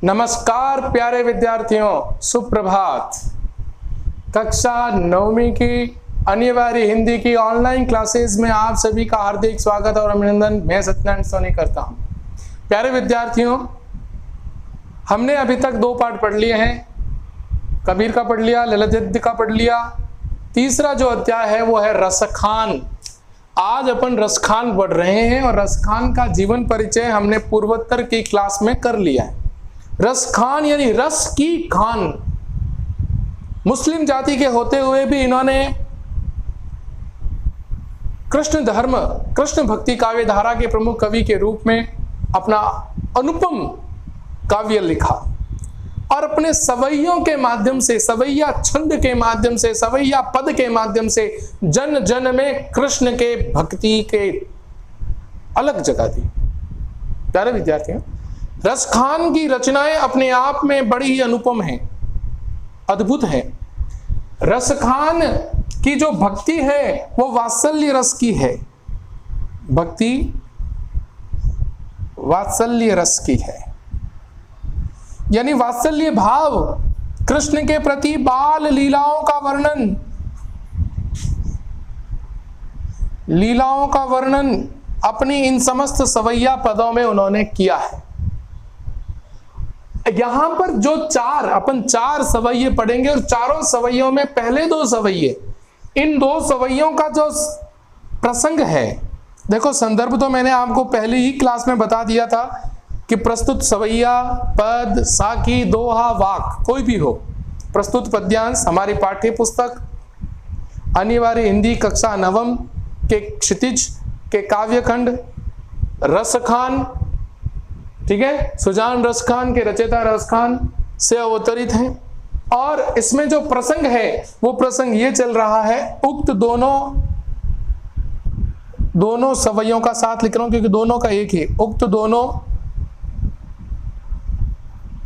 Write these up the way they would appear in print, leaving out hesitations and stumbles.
नमस्कार प्यारे विद्यार्थियों, सुप्रभात। कक्षा 9वीं की अनिवार्य हिंदी की ऑनलाइन क्लासेस में आप सभी का हार्दिक स्वागत और अभिनंदन मैं सत्यनारायण सोनी करता हूं। प्यारे विद्यार्थियों, हमने अभी तक 2 पाठ पढ़ लिए हैं। कबीर का पढ़ लिया, ललित का पढ़ लिया। तीसरा जो अध्याय है वो है रसखान। आज अपन रसखान पढ़ रहे हैं और रसखान का जीवन परिचय हमने पूर्वोत्तर की क्लास में कर लिया है। रसखान यानी रस की खान। मुस्लिम जाति के होते हुए भी इन्होंने कृष्ण धर्म, कृष्ण भक्ति काव्य धारा के प्रमुख कवि के रूप में अपना अनुपम काव्य लिखा और अपने सवैयों के माध्यम से, सवैया छंद के माध्यम से, सवैया पद के माध्यम से जन जन में कृष्ण के भक्ति के अलग जगह दी। प्यारे विद्यार्थियों, रसखान की रचनाएं अपने आप में बड़ी ही अनुपम हैं, अद्भुत हैं। रसखान की जो भक्ति है वो वात्सल्य रस की है। भक्ति वात्सल्य रस की है, यानी वात्सल्य भाव, कृष्ण के प्रति बाल लीलाओं का वर्णन, लीलाओं का वर्णन अपनी इन समस्त सवैया पदों में उन्होंने किया है। यहां पर जो अपन चार सवैये पढ़ेंगे और चारों सवैयों में पहले 2 सवैये, इन 2 सवैयों का जो प्रसंग है, देखो संदर्भ तो मैंने आपको पहले ही क्लास में बता दिया था कि प्रस्तुत सवैया, पद, साखी, दोहा, वाक कोई भी हो, प्रस्तुत पद्यांश हमारी पाठ्य पुस्तक अनिवार्य हिंदी कक्षा 9 के क्षितिज के काव्यखंड रसखान, ठीक है, सुजान रसखान के रचयिता रसखान से अवतरित हैं। और इसमें जो प्रसंग है वो प्रसंग ये चल रहा है, उक्त दोनों सवैयों का साथ लिख रहा हूं क्योंकि दोनों का एक ही, उक्त दोनों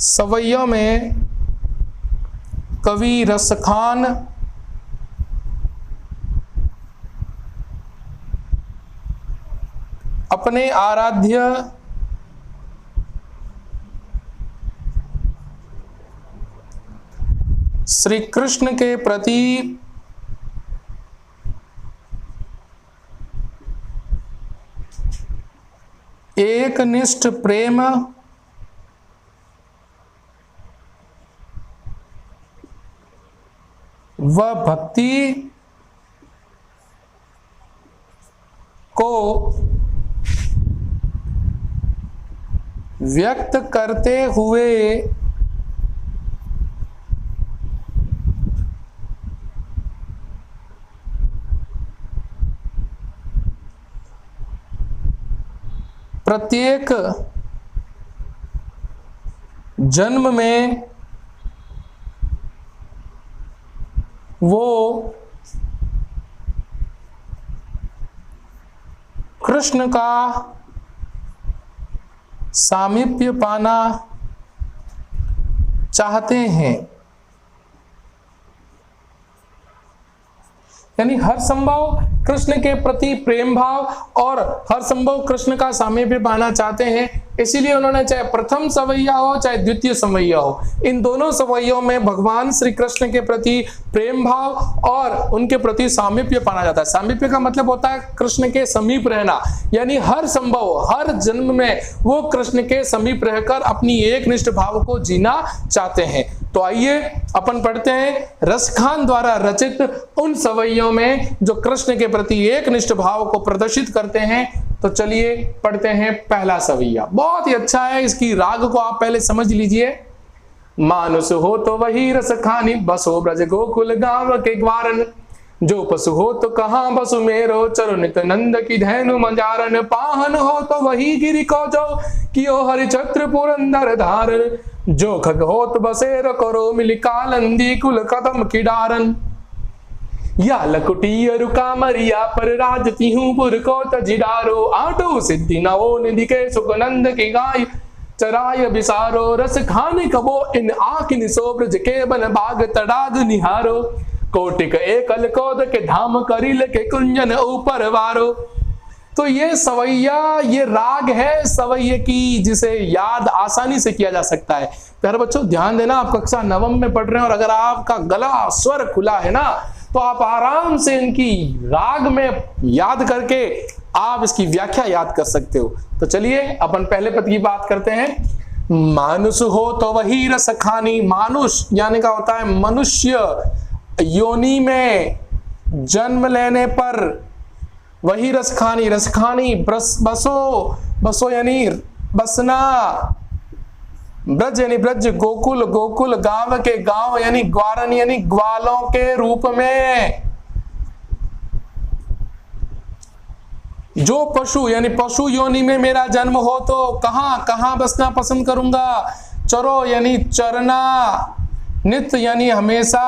सवैयों में कवि रसखान अपने आराध्य श्री कृष्ण के प्रति एकनिष्ठ प्रेम व भक्ति को व्यक्त करते हुए प्रत्येक जन्म में वो कृष्ण का सामीप्य पाना चाहते हैं, यानी हर संभव कृष्ण के प्रति प्रेम भाव और हर संभव कृष्ण का सामीप्य पाना चाहते हैं। इसीलिए उन्होंने चाहे प्रथम सवैया हो चाहे द्वितीय सवैया हो, इन दोनों सवैयों में भगवान श्री कृष्ण के प्रति प्रेम भाव और उनके प्रति सामीप्य पाना जाता है। सामीप्य का मतलब होता है कृष्ण के समीप रहना, यानी हर संभव हर जन्म में वो कृष्ण के समीप रहकर अपनी एकनिष्ठ भाव को जीना चाहते हैं। तो आइए अपन पढ़ते हैं रसखान द्वारा रचित उन सवैयों में जो कृष्ण के प्रति एकनिष्ठ भाव को प्रदर्शित करते हैं। तो चलिए पढ़ते हैं पहला सवैया। बहुत ही अच्छा है, इसकी राग को आप पहले समझ लीजिए। मानुष हो तो वही रसखानी, बसो ब्रज गोकुल गांव के ग्वारन, जो पशु हो तो कहाँ बसु मेरो, चरु नित नंद की धैनु मंजारन, पाहन हो तो वही गिरि को जो कियो हरि छत्र पुरंदर धारन, जो खग हो तो बसेर करो मिली कालंदी कुल कदम की डारन, या लकुटी रुका मरिया पर राजती हूँ पुर को तजिडारो, आटो सिद्धि नवो निधि के सुखनंद की गाय चराय बिसारो, रस खाने कबो इन आखिन सो ब्रज के बन बाग तड़ाग निहारो, कोटिक एकल कोद के धाम करिल के कुंजन ऊपर वारो, तो ये सवैया, ये राग है सवैये की, जिसे याद आसानी से किया जा सकता है। प्यारे बच्चों ध्यान देना, आप कक्षा नवम में पढ़ रहे हैं और अगर आपका गला स्वर खुला है ना तो आप आराम से इनकी राग में याद करके आप इसकी व्याख्या याद कर सकते हो। तो चलिए अपन पहले पद की बात करते हैं। मानुष हो तो वही रस खानी। मानुष यानी का होता है मनुष्य योनि में जन्म लेने पर वही रस खानी। रस खानी बसो, बसो यानी बसना, ब्रज यानी ब्रज, गोकुल गोकुल, गांव के गांव यानी ग्वारन यानी ग्वालों के रूप में। जो पशु यानी पशु योनि में मेरा जन्म हो तो कहां कहां बसना पसंद करूंगा। चरो यानी चरना, नित्य यानी हमेशा,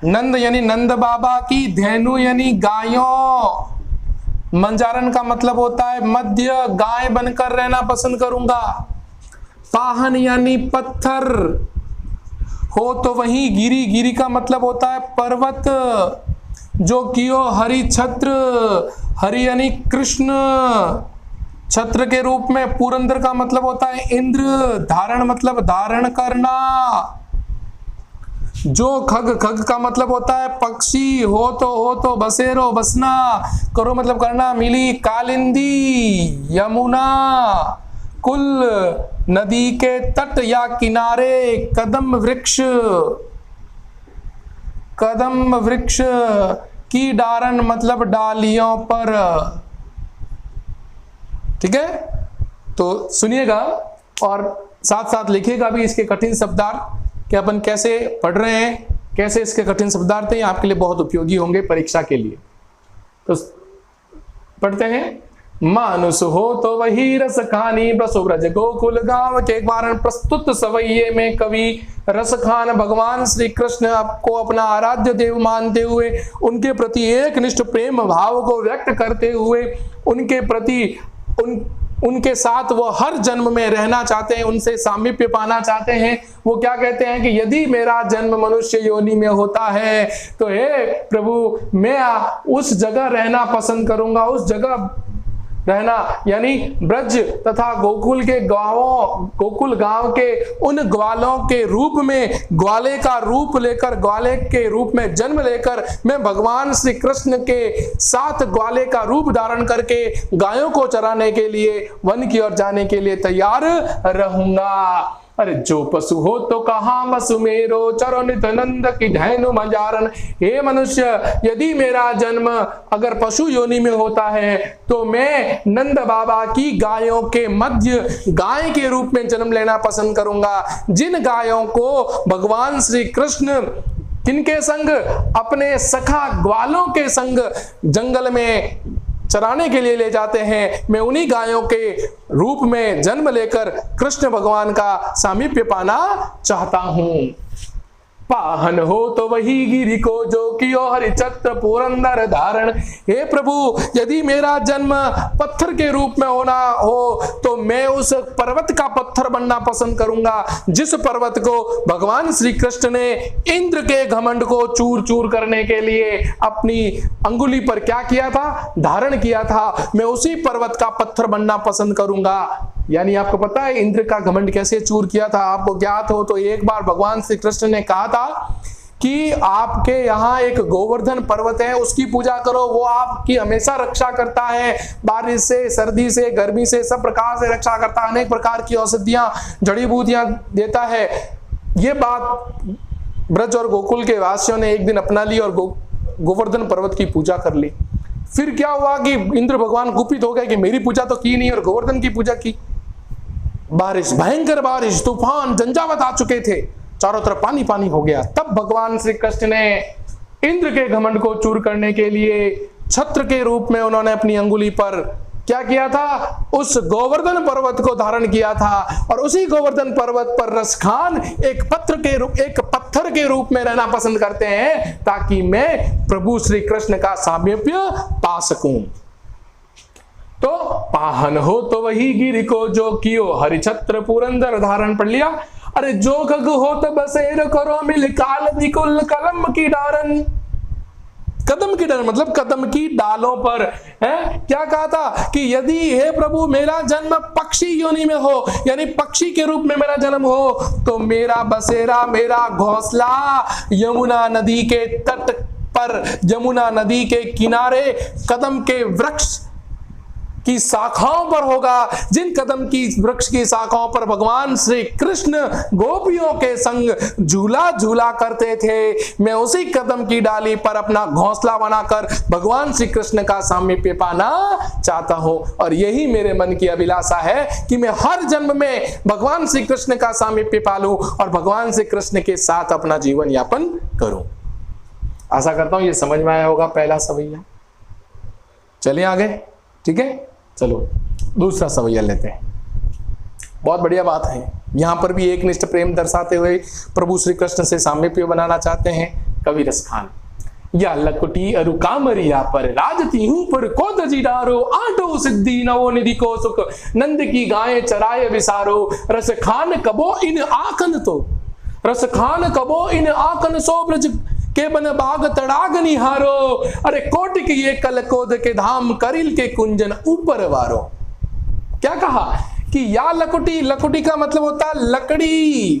नंद यानी नंद बाबा की, धेनु यानी गायों, मंजारन का मतलब होता है मध्य, गाय बनकर रहना पसंद करूंगा। पाहन यानी पत्थर हो तो वही गिरी, गिरी का मतलब होता है पर्वत। जो कियो हरि छत्र, हरि यानी कृष्ण, छत्र के रूप में। पुरंदर का मतलब होता है इंद्र, धारण मतलब धारण करना। जो खग, खग का मतलब होता है पक्षी। हो तो बसेरो बसना, करो मतलब करना। मिली कालिंदी यमुना, कुल नदी के तट या किनारे। कदम वृक्ष, कदम वृक्ष की डारन मतलब डालियों पर। ठीक है, तो सुनिएगा और साथ साथ लिखिएगा भी इसके कठिन शब्दार्थ कि अपन कैसे पढ़ रहे हैं, कैसे इसके कठिन शब्दार्थ हैं, आपके लिए बहुत उपयोगी होंगे परीक्षा के लिए। तो पढ़ते हैं। मानुष हो तो वही रस खानी, बसो ब्रज गोकुल गांव के ग्वारन। प्रस्तुत सवैये में कवि रस खान भगवान श्री कृष्ण को अपना आराध्य देव मानते हुए, उनके प्रति एक निष्ठ प्रेम भाव को व्यक्त करते हुए, उनके प्रति उनके साथ वो हर जन्म में रहना चाहते हैं, उनसे सामीप्य पाना चाहते हैं। वो क्या कहते हैं कि यदि मेरा जन्म मनुष्य योनि में होता है तो हे प्रभु मैं उस जगह रहना पसंद करूंगा, उस जगह रहना यानी ब्रज तथा गोकुल के गांवों, गोकुल गांव के उन ग्वालों के रूप में, ग्वाले का रूप लेकर, ग्वाले के रूप में जन्म लेकर मैं भगवान श्री कृष्ण के साथ ग्वाले का रूप धारण करके गायों को चराने के लिए, वन की ओर जाने के लिए तैयार रहूंगा। अरे जो पशु हो तो कहां बसु मेरो, चरो नित नंद की धेनु मंजारन। हे मनुष्य यदि मेरा जन्म अगर पशु योनि में होता है तो मैं नंद बाबा की गायों के मध्य गाय के रूप में जन्म लेना पसंद करूंगा, जिन गायों को भगवान श्री कृष्ण किनके संग, अपने सखा ग्वालों के संग जंगल में चराने के लिए ले जाते हैं। मैं उन्हीं गायों के रूप में जन्म लेकर कृष्ण भगवान का सामीप्य पाना चाहता हूं। पाहन हो तो वही गिरी को जो कियो हरि छत्र पुरंदर धारण। हे प्रभु यदि मेरा जन्म पत्थर के रूप में होना हो तो मैं उस पर्वत का पत्थर बनना पसंद करूंगा, जिस पर्वत को भगवान श्री कृष्ण ने इंद्र के घमंड को चूर चूर करने के लिए अपनी अंगुली पर क्या किया था, धारण किया था। मैं उसी पर्वत का पत्थर बनना पसंद करूंगा। यानी आपको पता है इंद्र का घमंड कैसे चूर किया था, आपको ज्ञात हो तो एक बार भगवान श्री कृष्ण ने कहा था कि आपके यहाँ एक गोवर्धन पर्वत है, उसकी पूजा करो, वो आपकी हमेशा रक्षा करता है, बारिश से, सर्दी से, गर्मी से, सब प्रकार से रक्षा करता है, अनेक प्रकार की औषधियां, जड़ी बूटियां देता है। ये बात ब्रज और गोकुल के वासियों ने एक दिन अपना ली और गोवर्धन पर्वत की पूजा कर ली। फिर क्या हुआ कि इंद्र भगवान कुपित हो गए कि मेरी पूजा तो की नहीं और गोवर्धन की पूजा की। बारिश, भयंकर बारिश, तूफान, झंझावात आ चुके थे, चारों तरफ पानी पानी हो गया। तब भगवान श्री कृष्ण ने इंद्र के घमंड को चूर करने के लिए छत्र के रूप में उन्होंने अपनी अंगुली पर क्या किया था, उस गोवर्धन पर्वत को धारण किया था। और उसी गोवर्धन पर्वत पर रसखान एक पत्थर के रूप में रहना पसंद करते हैं ताकि मैं प्रभु श्री कृष्ण का सामीप्य पा सकूं। तो पाहन हो तो वही गिरी को जो कियो हरि छत्र पुरंदर धारण पढ़ लिया। अरे जो गग हो तो बसेर करो मिल काल निकुल कलम की डारन। कदम की डाल मतलब कदम की डालों पर है। क्या कहा था कि यदि हे प्रभु मेरा जन्म पक्षी योनि में हो, यानी पक्षी के रूप में मेरा जन्म हो, तो मेरा बसेरा, मेरा घोंसला यमुना नदी के तट पर, यमुना नदी के किनारे कदम के वृक्ष की शाखाओं पर होगा। जिन कदम की वृक्ष की शाखाओं पर भगवान श्री कृष्ण गोपियों के संग झूला झूला करते थे, मैं उसी कदम की डाली पर अपना घोंसला बनाकर भगवान श्री कृष्ण का सामीप्य पाना चाहता हूं। और यही मेरे मन की अभिलाषा है कि मैं हर जन्म में भगवान श्री कृष्ण का सामीप्य पालूं और भगवान श्री कृष्ण के साथ अपना जीवन यापन करूं। आशा करता हूं ये समझ में आया होगा पहला सवैया। चलिए आगे, ठीक है। चलो दूसरा सवैया लेते हैं। बहुत बढ़िया बात है, यहां पर भी एक निष्ठ प्रेम दर्शाते हुए प्रभु श्री कृष्ण से सामीप्य बनाना चाहते हैं कवि रसखान। या लकुटी अरु कामरिया पर राजती हूं पर को दजीडारो, आठो सिद्धि नवो निधि को सुख, नंद की गायें चराए विसारो, रस खान कबो इन आकन तो, रस खान कबो इन आकन सो ब्रज के बन बाग तड़ाग निहारो, अरे कोटि के ये कलकोद के धाम, करिल के कुंजन ऊपर वारो। क्या कहा कि या लकुटी, लकुटी का मतलब होता है लकड़ी,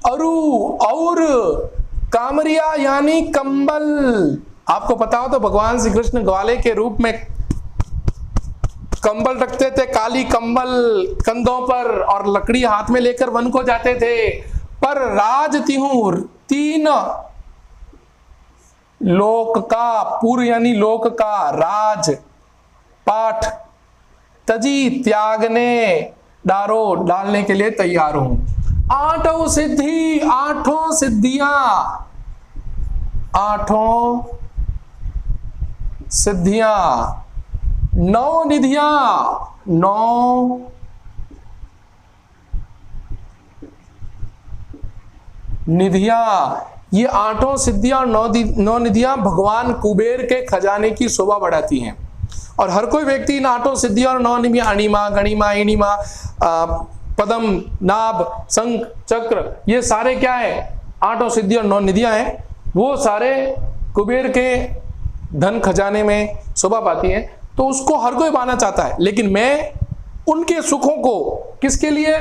अरु और कामरिया यानी कंबल। आपको पता हो तो भगवान श्री कृष्ण ग्वाले के रूप में कंबल रखते थे, काली कंबल कंधों पर, और लकड़ी हाथ में लेकर वन को जाते थे। पर राजती हूं, तीन लोक का, पूर्व यानी लोक का, राज पाठ तजी त्यागने डारो, डालने के लिए तैयार हूं। आठों सिद्धि, आठों सिद्धियां, आठों सिद्धियां, नौ निधियां, नौ निधियां, ये आठों सिद्धियां और नौ निधियां भगवान कुबेर के खजाने की शोभा बढ़ाती हैं। और हर कोई व्यक्ति इन आठों सिद्धियां और नौ निधियां, अणिमा, गणिमा, इणिमा, पदम, नाभ, शंख, चक्र, ये सारे क्या है? आठों सिद्धियां और नौ निधियां हैं। वो सारे कुबेर के धन खजाने में शोभा पाती हैं। तो उसको हर कोई पाना चाहता है, लेकिन मैं उनके सुखों को किसके लिए?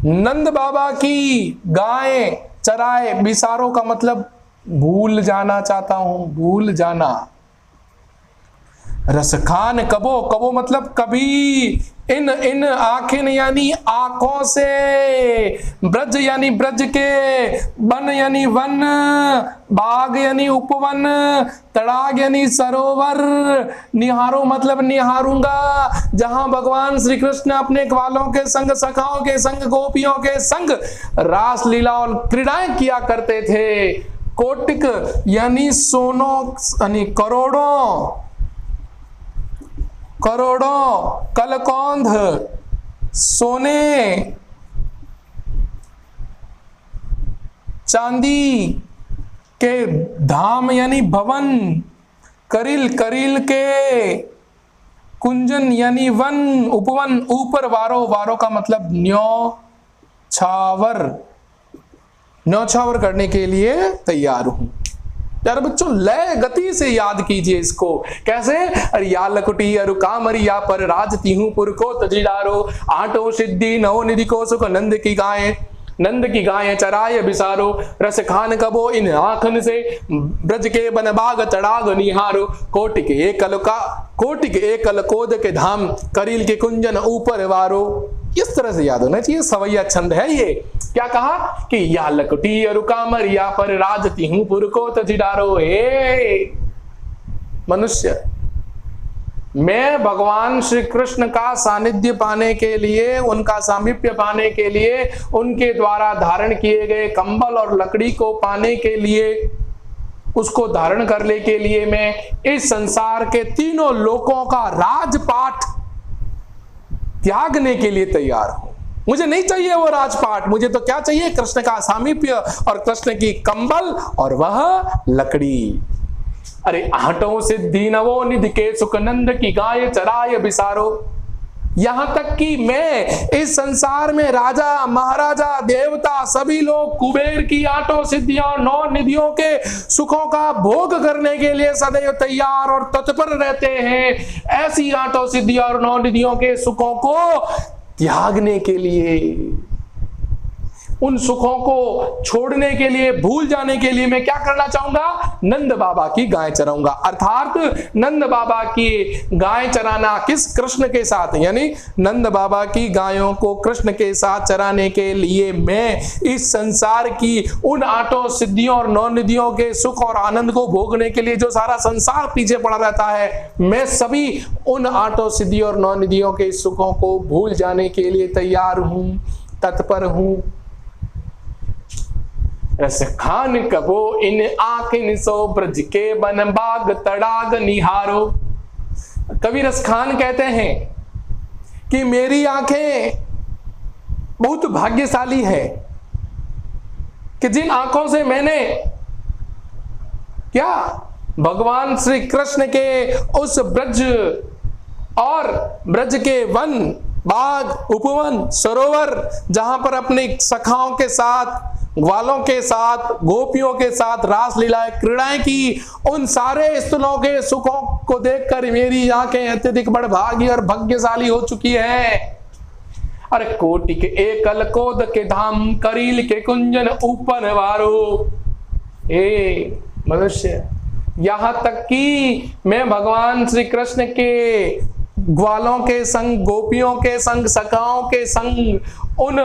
नंद बाबा की गायें चराए बिसारो का मतलब भूल जाना चाहता हूं, भूल जाना। रसखान कबो, कबो मतलब कभी, इन आंखें यानी आंखों से, ब्रज यानी ब्रज के, वन यानी वन, बाग यानी उपवन, तड़ाग यानी सरोवर, निहारो मतलब निहारूंगा, जहां भगवान श्री कृष्ण अपने ग्वालों के संग, सखाओं के संग, गोपियों के संग रास लीला और क्रीड़ाएं किया करते थे। कोटिक यानी सोनों यानी करोड़ों, करोड़ों, कलकौंध सोने चांदी के धाम यानी भवन, करिल, करिल के कुंजन यानी वन, उपवन, ऊपर वारो, वारो का मतलब न्यौछावर, न्यौछावर करने के लिए तैयार हूं। यार बच्चों लय गति से याद कीजिए इसको। कैसे? अरे या लकुटी अरु कामरिया पर राजती हूं पुर को तजीडारो, आठों सिद्धि नौ निधि को सुख, नंद की गायें, नंद की गायें चराए बिसारो, रस खान कबो इन आंखन से, ब्रज के बन बाग तड़ाग निहारो, कोटि के एकल का, कोटि के एकल कोद के धाम, करील के कुंजन ऊपर वारो। इस तरह से याद होना चाहिए, सवैया छंद है ये। क्या कहा कि या लकुटी अरु कामरिया पर राजती हूं पुर को तजीडारो। हे मनुष्य, मैं भगवान श्री कृष्ण का सानिध्य पाने के लिए, उनका सामीप्य पाने के लिए, उनके द्वारा धारण किए गए कंबल और लकड़ी को पाने के लिए, उसको धारण करने के लिए मैं इस संसार के तीनों लोकों का राजपाट त्यागने के लिए तैयार हूं। मुझे नहीं चाहिए वो राजपाट, मुझे तो क्या चाहिए? कृष्ण का सामीप्य और कृष्ण की कंबल और वह लकड़ी। अरे आठों सिद्धि नवो निधि के सुख, नंद की गाय चराय बिसारो। यहां तक कि मैं इस संसार में राजा महाराजा देवता सभी लोग कुबेर की आठों सिद्धियों 9 निधियों के सुखों का भोग करने के लिए सदैव तैयार और तत्पर रहते हैं। ऐसी आठों सिद्धियों और 9 निधियों के सुखों को त्यागने के लिए, उन सुखों को छोड़ने के लिए, भूल जाने के लिए मैं क्या करना चाहूंगा? नंद बाबा की गाय चराऊंगा। अर्थात नंद बाबा की गाय चराना किस? कृष्ण के साथ, यानी नंद बाबा की गायों को कृष्ण के साथ चराने के लिए मैं इस संसार की उन 8 सिद्धियों और 9 निधियों के सुख और आनंद को भोगने के लिए जो सारा संसार पीछे पड़ा रहता है, मैं सभी उन 8 सिद्धियों और 9 निधियों के सुखों को भूल जाने के लिए तैयार हूं, तत्पर हूं। रस खान कबो इन आंखिन सो ब्रज के बन बाग तड़ाग निहारो। कवि रस खान कहते हैं कि मेरी आंखें बहुत भाग्यशाली है कि जिन आंखों से मैंने क्या भगवान श्री कृष्ण के उस ब्रज और ब्रज के वन, बाग, उपवन, सरोवर, जहां पर अपने सखाओं के साथ, ग्वालों के साथ, गोपियों के साथ रास लीलाएं क्रीड़ाएं की, उन सारे स्थलों के सुखों को देखकर मेरी आंखें अत्यधिक बड़भागी और भाग्यशाली हो चुकी है। अरे कोटि के एकल कोद के धाम, करील के कुंजन ऊपर वारो। ए मनुष्य, यहां तक कि मैं भगवान श्री कृष्ण के ग्वालों के संग, गोपियों के संग, सखाओं के संग उन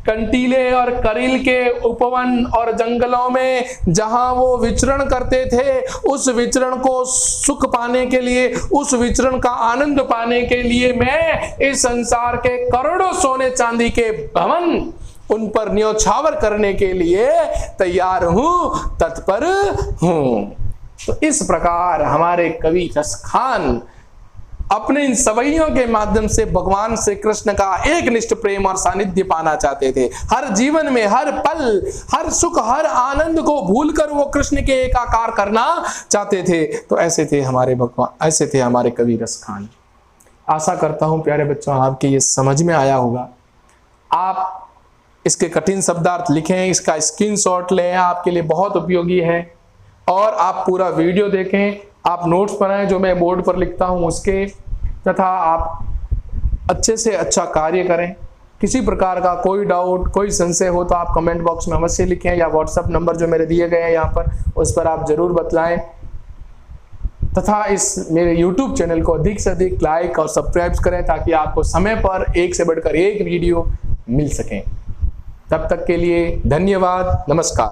कंटीले और करील के उपवन और जंगलों में जहां वो विचरण करते थे, उस विचरण को सुख पाने के लिए, उस विचरण का आनंद पाने के लिए मैं इस संसार के करोड़ों सोने चांदी के भवन, उन पर न्योछावर करने के लिए तैयार हूं, तत्पर हूं। तो इस प्रकार हमारे कवि रस खान अपने इन सवैयों के माध्यम से भगवान श्री कृष्ण का एक निष्ठ प्रेम और सानिध्य पाना चाहते थे। हर जीवन में, हर पल, हर सुख, हर आनंद को भूलकर वो कृष्ण के एकाकार करना चाहते थे। तो ऐसे थे हमारे भगवान, ऐसे थे हमारे कवि रस खान। आशा करता हूं प्यारे बच्चों आपके ये समझ में आया होगा। आप इसके कठिन शब्दार्थ लिखें, इसका स्क्रीनशॉट लें, आपके लिए बहुत उपयोगी है। और आप पूरा वीडियो देखें, आप नोट्स बनाएं जो मैं बोर्ड पर लिखता हूं उसके, तथा आप अच्छे से अच्छा कार्य करें। किसी प्रकार का कोई डाउट, कोई संशय हो तो आप कमेंट बॉक्स में अवश्य लिखें, या व्हाट्सएप नंबर जो मेरे दिए गए हैं यहाँ पर, उस पर आप जरूर बतलाएं। तथा इस मेरे YouTube चैनल को अधिक से अधिक लाइक और सब्सक्राइब करें ताकि आपको समय पर एक से बढ़कर एक वीडियो मिल सकें। तब तक के लिए धन्यवाद, नमस्कार।